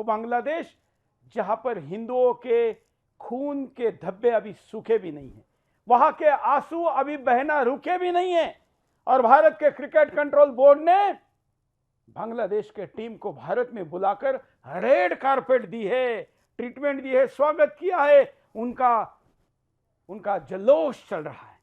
वो बांग्लादेश जहां पर हिंदुओं के खून के धब्बे अभी सूखे भी नहीं हैं, वहां के आंसू अभी बहना रुके भी नहीं है। और भारत के क्रिकेट कंट्रोल बोर्ड ने बांग्लादेश के टीम को भारत में बुलाकर रेड कारपेट दी है, ट्रीटमेंट दी है, स्वागत किया है। उनका जल्लोष चल रहा है।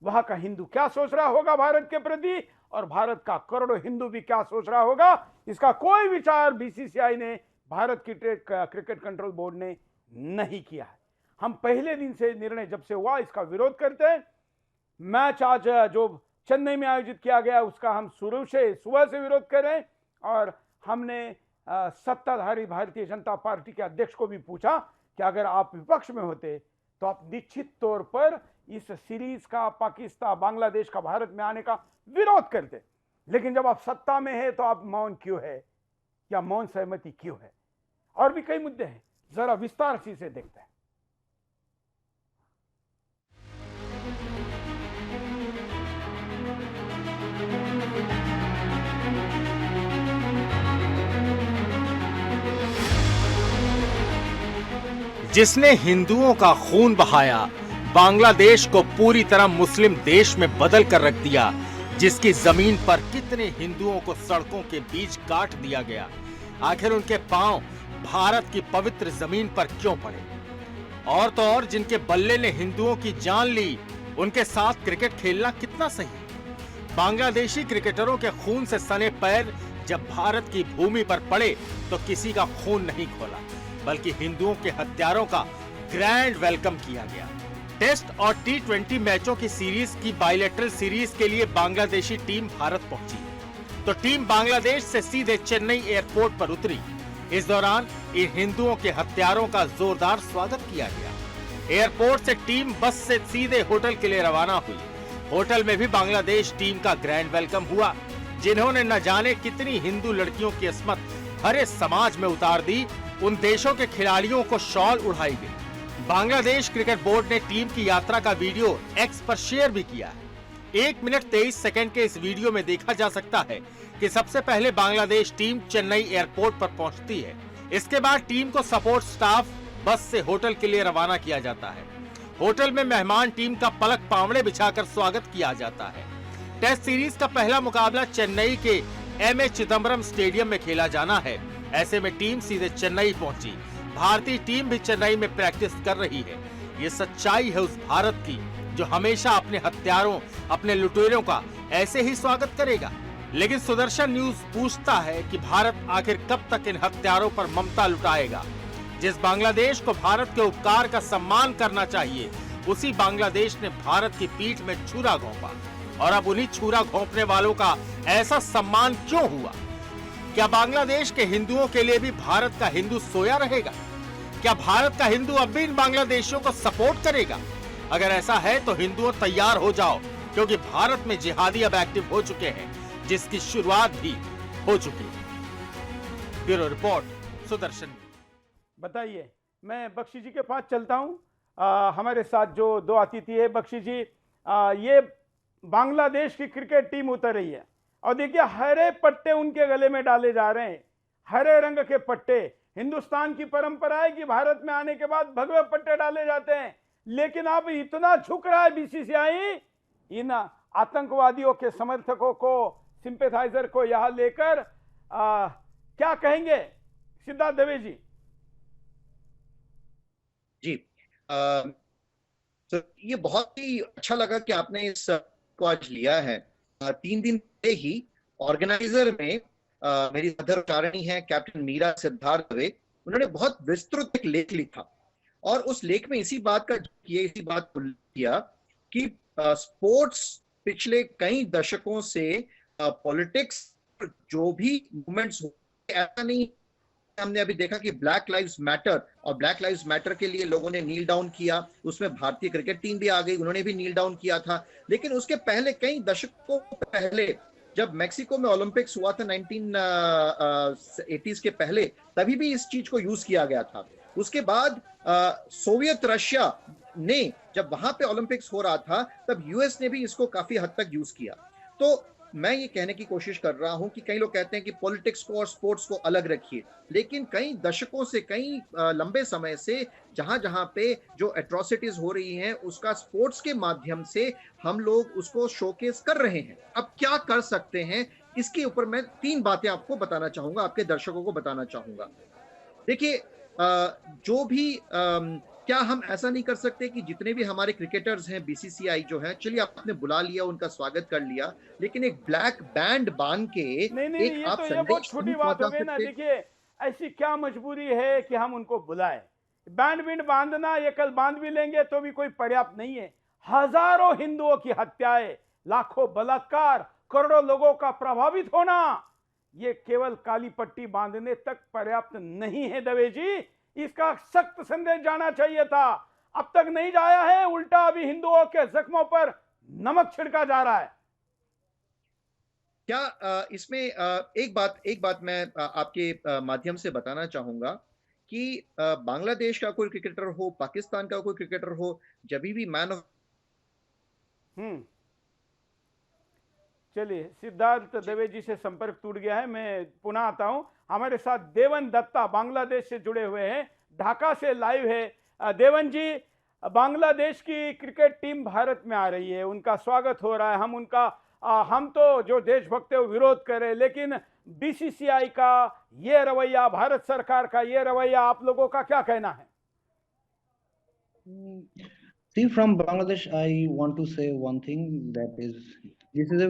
वहां का हिंदू क्या सोच रहा होगा भारत के प्रति, और भारत का करोड़ों हिंदू भी क्या सोच रहा होगा, इसका कोई विचार बीसीसीआई ने, भारत क्रिकेट कंट्रोल बोर्ड ने नहीं किया है। हम पहले दिन से निर्णय जब से हुआ इसका विरोध करते हैं। मैच आज जो चेन्नई में आयोजित किया गया उसका हम सुबह से विरोध कर रहे हैं। और हमने सत्ताधारी भारतीय जनता पार्टी के अध्यक्ष को भी पूछा कि अगर आप विपक्ष में होते तो आप निश्चित तौर पर इस सीरीज का बांग्लादेश का भारत में आने का विरोध करते, लेकिन जब आप सत्ता में है तो आप मौन क्यों है, या मौन सहमति क्यों है। और भी कई मुद्दे हैं, जरा विस्तार से इसे देखते हैं। जिसने हिंदुओं का खून बहाया, बांग्लादेश को पूरी तरह मुस्लिम देश में बदल कर रख दिया, जिसकी जमीन पर कितने हिंदुओं को सड़कों के बीच काट दिया गया, आखिर उनके पांव भारत की पवित्र जमीन पर क्यों पड़े? और तो और जिनके बल्ले ने हिंदुओं की जान ली, उनके साथ क्रिकेट खेलना कितना सही? बांग्लादेशी क्रिकेटरों के खून से सने पैर जब भारत की भूमि पर पड़े तो किसी का खून नहीं खोला, बल्कि हिंदुओं के हत्यारों का ग्रैंड वेलकम किया गया। टेस्ट और T20 मैचों की सीरीज की बायलैटरल सीरीज के लिए बांग्लादेशी टीम भारत पहुंची, तो टीम बांग्लादेश से सीधे चेन्नई एयरपोर्ट पर उतरी। इस दौरान इन हिंदुओं के हत्यारों का जोरदार स्वागत किया गया। एयरपोर्ट से टीम बस से सीधे होटल के लिए रवाना हुई। होटल में भी बांग्लादेश टीम का ग्रैंड वेलकम हुआ, जिन्होंने न जाने कितनी हिंदू लड़कियों की अस्मत भरे समाज में उतार दी। उन देशों के खिलाड़ियों को शॉल उड़ाई गई। बांग्लादेश क्रिकेट बोर्ड ने टीम की यात्रा का वीडियो एक्स पर शेयर भी किया है। 1 मिनट 23 सेकंड के इस वीडियो में देखा जा सकता है कि सबसे पहले बांग्लादेश टीम चेन्नई एयरपोर्ट पर पहुंचती है। इसके बाद टीम को सपोर्ट स्टाफ बस से होटल के लिए रवाना किया जाता है। होटल में मेहमान टीम का पलक पावड़े बिछाकर स्वागत किया जाता है। टेस्ट सीरीज का पहला मुकाबला चेन्नई के M.A. चिदम्बरम स्टेडियम में खेला जाना है। ऐसे में टीम सीधे चेन्नई पहुंची। भारतीय टीम भी चेन्नई में प्रैक्टिस कर रही है। ये सच्चाई है उस भारत की जो हमेशा अपने हत्यारों, अपने लुटेरों का ऐसे ही स्वागत करेगा। लेकिन सुदर्शन न्यूज पूछता है कि भारत आखिर कब तक इन हत्यारों पर ममता लुटाएगा? जिस बांग्लादेश को भारत के उपकार का सम्मान करना चाहिए, उसी बांग्लादेश ने भारत की पीठ में छुरा घोंपा। और अब उन्हीं छुरा घोंपने वालों का ऐसा सम्मान क्यों हुआ? क्या बांग्लादेश के हिंदुओं के लिए भी भारत का हिंदू सोया रहेगा? क्या भारत का हिंदू अब भी इन बांग्लादेशियों को सपोर्ट करेगा? अगर ऐसा है तो हिंदुओं तैयार हो जाओ, क्योंकि भारत में जिहादी अब एक्टिव हो चुके हैं, जिसकी शुरुआत भी हो चुकी है। Bureau report, Sudarshan. बताइए, मैं बख्शी जी के पास चलता हूं। हमारे साथ जो दो अतिथि है, बख्शी जी, ये बांग्लादेश की क्रिकेट टीम उतर रही है और देखिए हरे पट्टे उनके गले में डाले जा रहे हैं, हरे रंग के पट्टे। हिंदुस्तान की परंपरा है कि भारत में आने के बाद भगवे पट्टे डाले जाते हैं, लेकिन अब इतना झुक रहा है बीसीसीआई इन आतंकवादियों के समर्थकों को, सिंपैथाइजर को यहां लेकर। क्या कहेंगे सिद्धार्थ दवे जी? जी, तो ये बहुत ही अच्छा लगा कि आपने इस को आज लिया है। 3 दिन पहले ही ऑर्गेनाइजर में मेरी सहधर्मचारिणी है कैप्टन मीरा सिद्धार्थ दवे, उन्होंने बहुत विस्तृत एक लेख लिखा और उस लेख में इसी बात किया कि स्पोर्ट्स पिछले कई दशकों से पॉलिटिक्स जो भी मूवमेंट्स हुए, ऐसा नहीं, हमने अभी देखा कि ब्लैक लाइव्स मैटर और ब्लैक लाइव्स मैटर के लिए लोगों ने नील डाउन किया, उसमें भारतीय क्रिकेट टीम भी आ गई, उन्होंने भी नील डाउन किया था। लेकिन उसके पहले कई दशकों पहले जब मेक्सिको में ओलंपिक्स हुआ था 1980s के पहले, तभी भी इस चीज को यूज किया गया था। उसके बाद सोवियत रशिया ने जब वहां पे ओलंपिक्स हो रहा था, तब यूएस ने भी इसको काफी हद तक यूज किया। तो मैं ये कहने की कोशिश कर रहा हूं कि कई लोग कहते हैं कि पॉलिटिक्स को और स्पोर्ट्स को अलग रखिए, लेकिन कई दशकों से, कई लंबे समय से जहां जहां पे जो एट्रोसिटीज हो रही हैं उसका स्पोर्ट्स के माध्यम से हम लोग उसको शोकेस कर रहे हैं। अब क्या कर सकते हैं, इसके ऊपर मैं 3 बातें आपको बताना चाहूंगा, आपके दर्शकों को बताना चाहूंगा। देखिए, जो भी क्या हम ऐसा नहीं कर सकते कि जितने भी हमारे क्रिकेटर्स हैं, बीसीसीआई जो है, चलिए आपने बुला लिया, उनका स्वागत कर लिया, लेकिन एक ब्लैक बैंड बांध के नहीं नहीं नहीं, एक ये आप तो ये बहुत संदेश नहीं छोटी बात हो पहुंचा गई ना। सकते? देखिए, ऐसी क्या मजबूरी है कि हम उनको बुलाएं? बैंड बिंड बांधना, ये कल बांध भी लेंगे तो भी कोई पर्याप्त नहीं है। हजारों हिंदुओं की हत्याएं, लाखों बलात्कार, करोड़ों लोगों का प्रभावित होना, ये केवल काली पट्टी बांधने तक पर्याप्त नहीं है दवे जी। इसका सख्त संदेश जाना चाहिए था, अब तक नहीं जाया है। उल्टा अभी हिंदुओं के जख्मों पर नमक छिड़का जा रहा है। क्या इसमें एक बात मैं आपके माध्यम से बताना चाहूंगा कि बांग्लादेश का कोई क्रिकेटर हो, पाकिस्तान का कोई क्रिकेटर हो, जब भी मैन ऑफ हम्म चलिए, सिद्धार्थ दवे जी से संपर्क टूट गया है। मैं पुनः आता हूं। हमारे साथ देवन दत्ता बांग्लादेश से जुड़े हुए हैं, ढाका से लाइव है। देवन जी, बांग्लादेश की क्रिकेट टीम भारत में आ रही है, उनका स्वागत हो रहा है। हम तो जो देशभक्त है वो विरोध करें, लेकिन बीसीसीआई का ये रवैया, भारत सरकार का ये रवैया, आप लोगों का क्या कहना है? See, from Bangladesh, I want to say one thing, that is, this is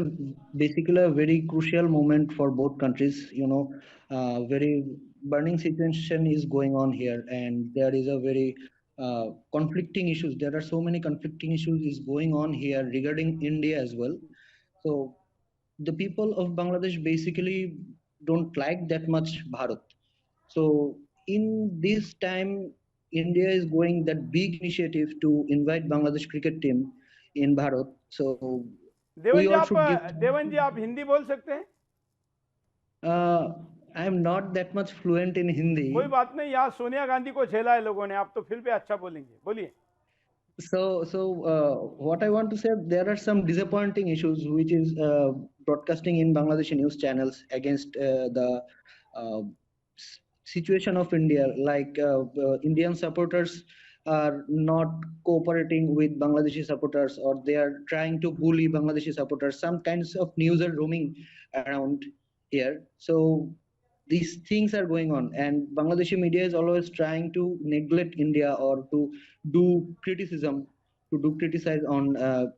basically a very crucial moment for both countries. Very burning situation is going on here, and there is a very conflicting issues. There are so many conflicting issues is going on here regarding India as well. So the people of Bangladesh basically don't like that much Bharat. So in this time, India is going that big initiative to invite Bangladesh cricket team in Bharat. So we all should give. देवन जी, आप हिंदी बोल सकते हैं? I am not that much fluent in Hindi. कोई बात नहीं, यहाँ सोनिया गांधी को झेला है लोगों ने, आप तो फिर भी अच्छा बोलेंगे, बोलिए। So what I want to say, there are some disappointing issues which is broadcasting in Bangladeshi news channels against the situation of India. Like Indian supporters are not cooperating with Bangladeshi supporters, or they are trying to bully Bangladeshi supporters. Some kinds of news are roaming around here. So these things are going on, and Bangladeshi media is always trying to neglect India or to criticize on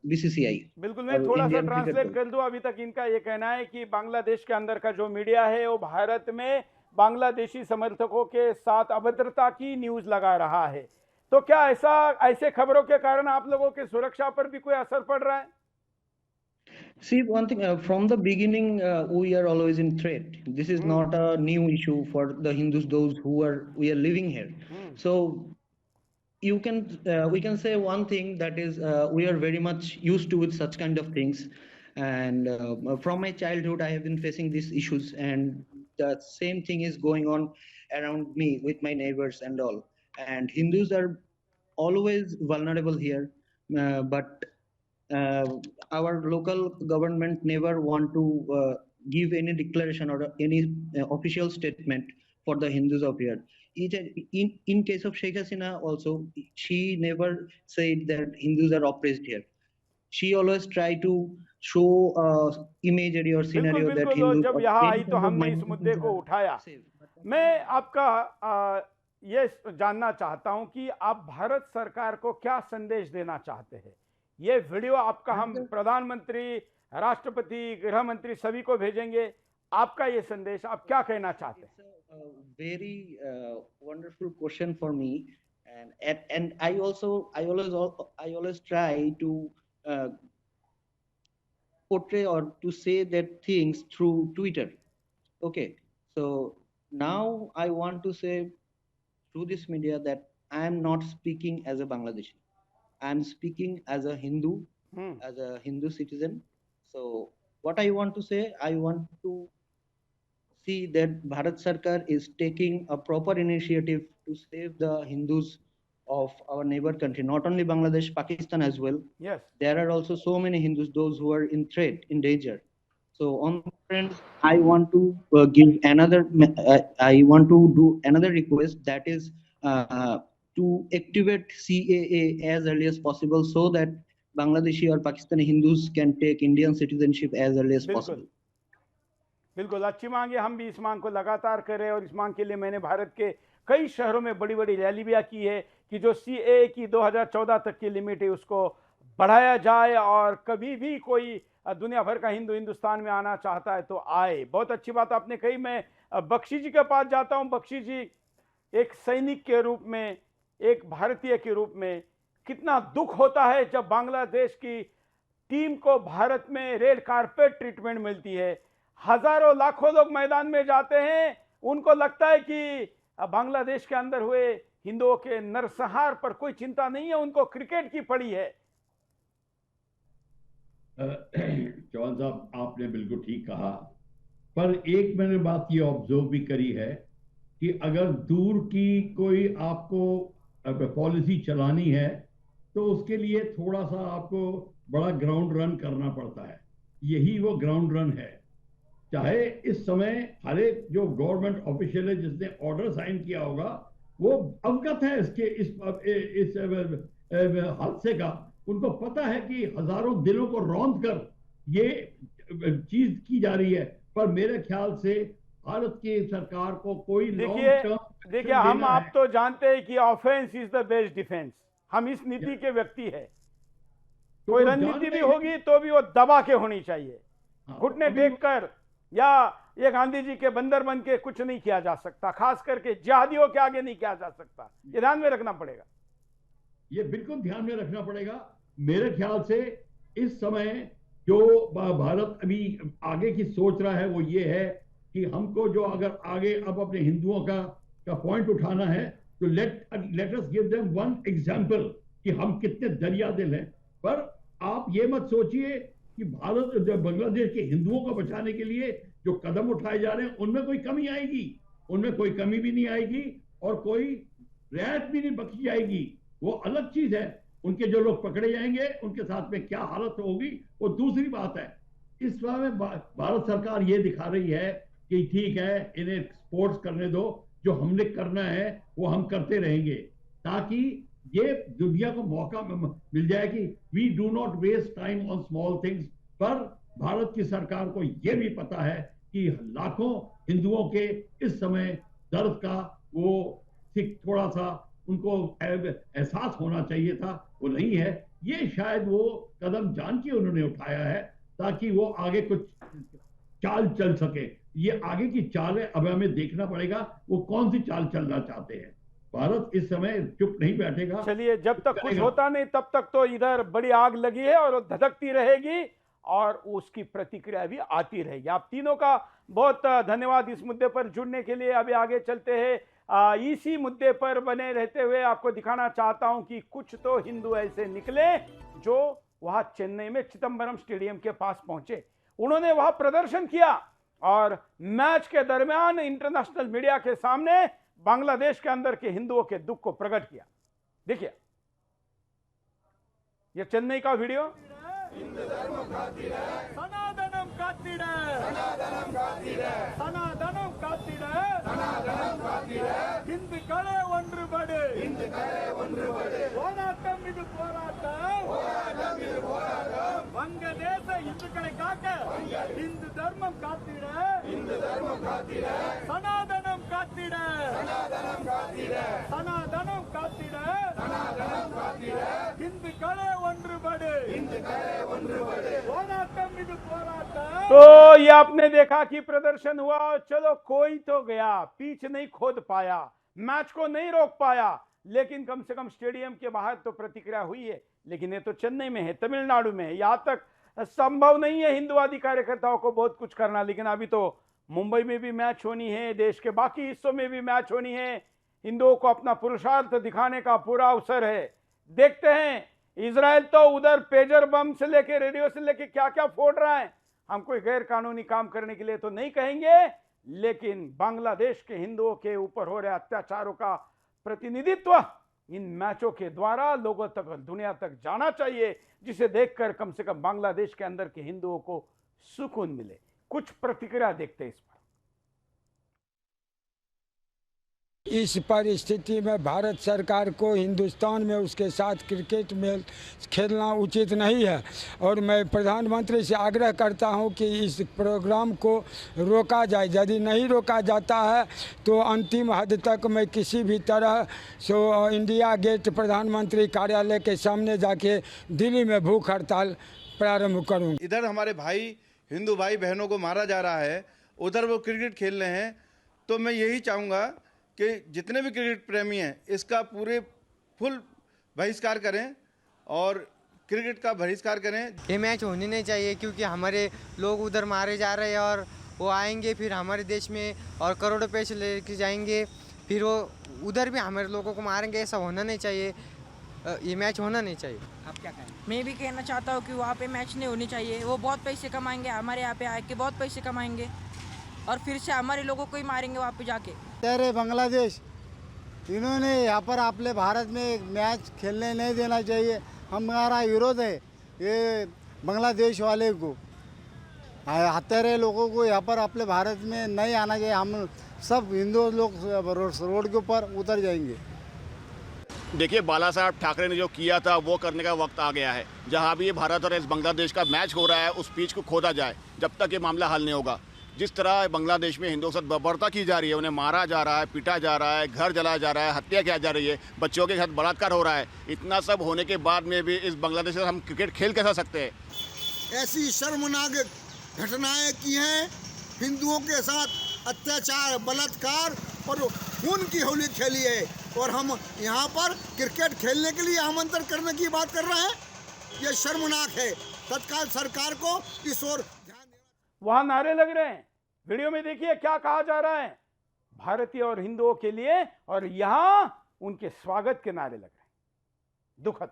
BCCI. बिल्कुल, मैं थोड़ा सा translate कर दूं। अभी तक इनका ये कहना है कि बांग्लादेश के अंदर का जो मीडिया है वो भारत में बांग्लादेशी समर्थकों के साथ अभद्रता की न्यूज लगा रहा है। तो क्या ऐसे खबरों के कारण आप लोगों के सुरक्षा पर भी कोई असर पड़ रहा है? See, one thing, from the beginning, we are always in threat. This is not a new issue for the Hindus, we are living here. So we can say one thing, that is, we are very much used to with such kind of things. And from my childhood, I have been facing these issues, and the same thing is going on around me with my neighbors and all. And Hindus are always vulnerable here, but our local government never want to give any declaration or any official statement for the Hindus of here. In case of Sheikh Hasina also, she never said that Hindus are oppressed here. She always try to show imagery or scenario that Hindus. जब यहाँ आई तो हमने इस मुद्दे को उठाया। मैं आपका ये जानना चाहता हूं कि आप भारत सरकार को क्या संदेश देना चाहते हैं। ये वीडियो आपका हम प्रधानमंत्री, राष्ट्रपति, गृह मंत्री सभी को भेजेंगे। आपका ये संदेश, आप क्या कहना चाहते हैं? Very wonderful question for me, and I always try to portray or to say that things through Twitter. Okay, so now I want to say through this media that I am not speaking as a Bangladeshi. I am speaking as a Hindu, as a Hindu citizen. So what I want to say, I want to see that Bharat Sarkar is taking a proper initiative to save the Hindus of our neighbor country, not only Bangladesh, Pakistan as well. Yes. There are also so many Hindus, those who are in threat, in danger. So on friends, I want to I want to do another request, that is to activate CAA as early as possible, so that Bangladeshi or Pakistani Hindus can take Indian citizenship as early as बिल्कुल possible. बिल्कुल अच्छी मांग है, हम भी इस मांग को लगातार कर रहे हैं और इस मांग के लिए मैंने भारत के कई शहरों में बड़ी बड़ी रैली भी की है कि जो सीए की 2014 तक की लिमिट है उसको बढ़ाया जाए और कभी भी कोई दुनिया भर का हिंदू हिंदुस्तान में आना चाहता है तो आए। बहुत अच्छी बात आपने कही। मैं बख्शी जी के पास जाता हूं। बख्शी जी, एक सैनिक के रूप में, एक भारतीय के रूप में कितना दुख होता है जब बांग्लादेश की टीम को भारत में रेड कारपेट ट्रीटमेंट मिलती है। हजारों लाखों लोग मैदान में जाते हैं, उनको लगता है कि बांग्लादेश के अंदर हुए हिंदुओं के नरसंहार पर कोई चिंता नहीं है, उनको क्रिकेट की पड़ी है। चौहान साहब, आपने बिल्कुल ठीक कहा, पर एक मैंने बात ये ऑब्जर्व भी करी है कि अगर दूर की कोई आपको पॉलिसी चलानी है तो उसके लिए थोड़ा सा आपको बड़ा ग्राउंड रन करना पड़ता है। यही वो ग्राउंड रन है। चाहे इस समय हर एक जो गवर्नमेंट ऑफिशियल है जिसने ऑर्डर साइन किया होगा वो अवगत है इस हादसे का, उनको पता है कि हजारों दिलों को रौंद कर ये चीज की जा रही है, पर मेरे ख्याल से भारत की सरकार को कोई देखिए हम आप तो जानते हैं कि offence is the best defence. हम इस नीति के व्यक्ति है। तो कोई रणनीति भी होगी तो भी वो दबा के होनी चाहिए। घुटने टेक कर या ये गांधी जी के बंदर बन के कुछ नहीं किया जा सकता, खास करके जिहादियों के आगे नहीं किया जा सकता। ये ध्यान में रखना पड़ेगा। ये बिल्कुल ध्यान में रखना पड़ेगा। मेरे ख्याल से इस समय जो भारत अभी आगे की सोच रहा है वो ये है कि हमको जो अगर आगे अब अपने हिंदुओं का पॉइंट उठाना है तो let us give them one example कि हम कितने दरिया दिल हैं। पर आप ये मत सोचिए कि भारत जो बांग्लादेश के हिंदुओं को बचाने के लिए जो कदम उठाए जा रहे हैं उनमें कोई कमी आएगी। उनमें कोई कमी भी नहीं आएगी और कोई रियायत भी नहीं बख्शी जाएगी। वो अलग चीज है। उनके जो लोग पकड़े जाएंगे उनके साथ में क्या हालत होगी वो दूसरी बात है। इस समय भारत सरकार ये दिखा रही है कि ठीक है, इन्हें स्पोर्ट्स करने दो, जो हमने करना है वो हम करते रहेंगे, ताकि ये दुनिया को मौका मिल जाए कि we do not waste time on small things. पर भारत की सरकार को यह भी पता है कि लाखों हिंदुओं के इस समय दर्द का वो थोड़ा सा उनको एहसास होना चाहिए था, वो नहीं है। ये शायद वो कदम जान के उन्होंने उठाया है ताकि वो आगे कुछ चाल चल सके। ये आगे की चाल है, अब हमें देखना पड़ेगा वो कौन सी चाल चलना चाहते हैं। भारत इस समय चुप नहीं बैठेगा। चलिए, जब तक कुछ होता नहीं तब तक तो इधर बड़ी आग लगी है और धधकती रहेगी और उसकी प्रतिक्रिया भी आती रहेगी। आप तीनों का बहुत धन्यवाद इस मुद्दे पर जुड़ने के लिए। अभी आगे चलते हैं। इसी मुद्दे पर बने रहते हुए आपको दिखाना चाहता हूं कि कुछ तो हिंदू ऐसे निकले जो वहां चेन्नई में चिदंबरम स्टेडियम के पास पहुंचे। उन्होंने वहां प्रदर्शन किया और मैच के दरमियान इंटरनेशनल मीडिया के सामने बांग्लादेश के अंदर के हिंदुओं के दुख को प्रकट किया। देखिए ये चेन्नई का वीडियो। சனாதனம் காத்திட சனாதனம் காத்திட இந்துக்களே ஒன்றுபடு போராட்டம் இது போராட்டம் வங்கதேச இந்துக்களை காக்க இந்து தர்மம் காத்திட சனாதனம் காத்திட சனாதனம் காத்திட இந்துக்களே ஒன்றுபடு तो ये आपने देखा कि प्रदर्शन हुआ। चलो कोई तो गया, पीछ नहीं खोद पाया, मैच को नहीं रोक पाया, लेकिन कम से कम स्टेडियम के बाहर तो प्रतिक्रिया हुई है। लेकिन ये तो चेन्नई में है, तमिलनाडु में है। यहां तक संभव नहीं है हिंदुवादी कार्यकर्ताओं को बहुत कुछ करना। लेकिन अभी तो मुंबई में भी मैच होनी है, देश के बाकी हिस्सों में भी मैच होनी है। हिंदुओं को अपना पुरुषार्थ दिखाने का पूरा अवसर है। देखते हैं इजराइल तो उधर पेजर बम से लेके रेडियो से लेके क्या क्या फोड़ रहा है। हम कोई गैर कानूनी काम करने के लिए तो नहीं कहेंगे, लेकिन बांग्लादेश के हिंदुओं के ऊपर हो रहे अत्याचारों का प्रतिनिधित्व इन मैचों के द्वारा लोगों तक, दुनिया तक जाना चाहिए, जिसे देखकर कम से कम बांग्लादेश के अंदर के हिंदुओं को सुकून मिले। कुछ प्रतिक्रिया देखते हैं इस पर। इस परिस्थिति में भारत सरकार को हिंदुस्तान में उसके साथ क्रिकेट में खेलना उचित नहीं है और मैं प्रधानमंत्री से आग्रह करता हूं कि इस प्रोग्राम को रोका जाए। यदि नहीं रोका जाता है तो अंतिम हद तक मैं किसी भी तरह इंडिया गेट प्रधानमंत्री कार्यालय के सामने जाके दिल्ली में भूख हड़ताल प्रारंभ करूँगा। इधर हमारे भाई हिंदू भाई बहनों को मारा जा रहा है, उधर वो क्रिकेट खेल रहे हैं। तो मैं यही चाहूँगा कि जितने भी क्रिकेट प्रेमी हैं इसका पूरे फुल बहिष्कार करें और क्रिकेट का बहिष्कार करें। ये मैच होने नहीं चाहिए क्योंकि हमारे लोग उधर मारे जा रहे हैं और वो आएंगे फिर हमारे देश में और करोड़ों पैसे लेके जाएंगे, फिर वो उधर भी हमारे लोगों को मारेंगे। ऐसा होना नहीं चाहिए, ये मैच होना नहीं चाहिए। आप क्या कहें? मैं भी कहना चाहता हूँ कि वहाँ पे मैच नहीं होनी चाहिए। वो बहुत पैसे कमाएंगे, हमारे यहाँ पे आके बहुत पैसे कमाएंगे और फिर से हमारे लोगों को ही मारेंगे वहाँ पे जाके। तेरे बांग्लादेश इन्होंने यहाँ पर अपने भारत में मैच खेलने नहीं देना चाहिए। हमारा विरोध है ये बांग्लादेश वाले को, हत्यारे लोगों को यहाँ पर अपने भारत में नहीं आना चाहिए। हम सब हिंदू लोग रोड के ऊपर उतर जाएंगे। देखिए, बाला साहब ठाकरे ने जो किया था वो करने का वक्त आ गया है। जहाँ भी ये भारत और इस बांग्लादेश का मैच हो रहा है उस पिच को खोदा जाए जब तक ये मामला हल नहीं होगा। जिस तरह बांग्लादेश में हिंदुओं के साथ बर्बरता की जा रही है, उन्हें मारा जा रहा है, पीटा जा रहा है, घर जलाया जा रहा है, हत्या किया जा रही है, बच्चों के साथ बलात्कार हो रहा है, इतना सब होने के बाद में भी इस बांग्लादेश से हम क्रिकेट खेल कैसा सकते हैं? ऐसी शर्मनाक घटनाएं की हैं, हिंदुओं के साथ अत्याचार, बलात्कार और खून की होली खेली है और हम यहाँ पर क्रिकेट खेलने के लिए आमंत्रण करने की बात कर रहे हैं। ये शर्मनाक है। तत्काल सरकार को इस ओर ध्यान देना। वहां नारे लग रहे हैं, वीडियो में देखिए क्या कहा जा रहा है भारतीय और हिंदुओं के लिए, और यहां उनके स्वागत के नारे लग रहे हैं। दुखद।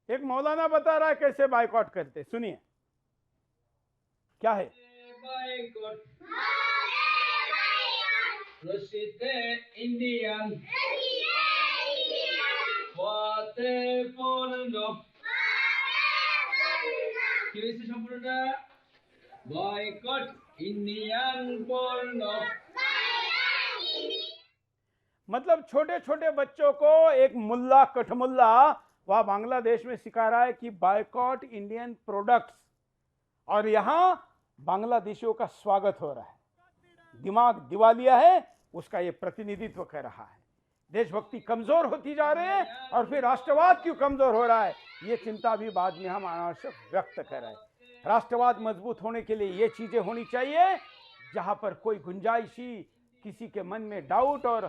एक मौलाना बता रहा है कैसे बाइकआउट करते, सुनिए क्या है। इंडियन সম্পূর্ণটা বয়কট इंडियन मतलब छोटे छोटे बच्चों को एक मुल्ला कठमुल्ला वहां बांग्लादेश में सिखा रहा है कि बायकॉट इंडियन प्रोडक्ट्स, और यहां बांग्लादेशियों का स्वागत हो रहा है। दिमाग दिवालिया है, उसका यह प्रतिनिधित्व कर रहा है। देशभक्ति कमजोर होती जा रही है और फिर राष्ट्रवाद क्यों कमजोर हो रहा है, ये चिंता भी बाद में हम अनावश्यक व्यक्त कर रहे हैं। राष्ट्रवाद मजबूत होने के लिए ये चीजें होनी चाहिए जहां पर कोई गुंजाइश ही किसी के मन में डाउट और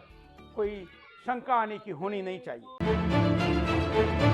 कोई शंका आने की होनी नहीं चाहिए।